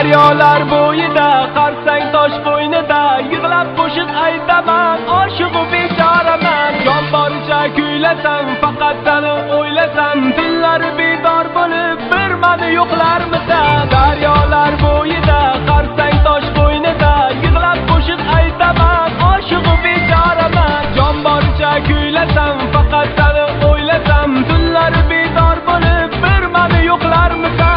Daryolar bo'yida, qarsang tosh bo'ynida, yig'lab qo'shiq aytaman, oshiq bechoraman. Jon boricha kuylasam, faqat seni o'ylasam, tunlar bedor bo'lib, bir meni yo'qlarmisan. Daryolar bo'yida, qarsang tosh bo'ynida, yig'lab qo'shiq aytaman, oshiq bechoraman. Jon boricha kuylasam, faqat seni o'ylasam, tunlar bedor bo'lib, bir meni yo'qlarmisan.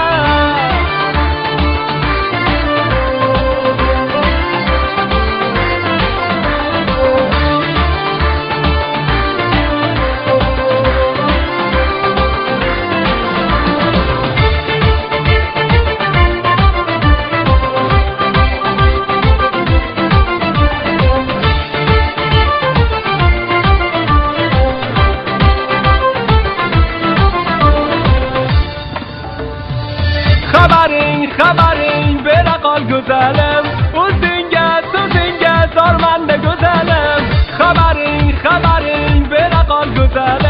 Xabaring bera qol go'zalim, o'zingga so'zingga solmanda go'zalim. Xabaring bera qol go'zalim.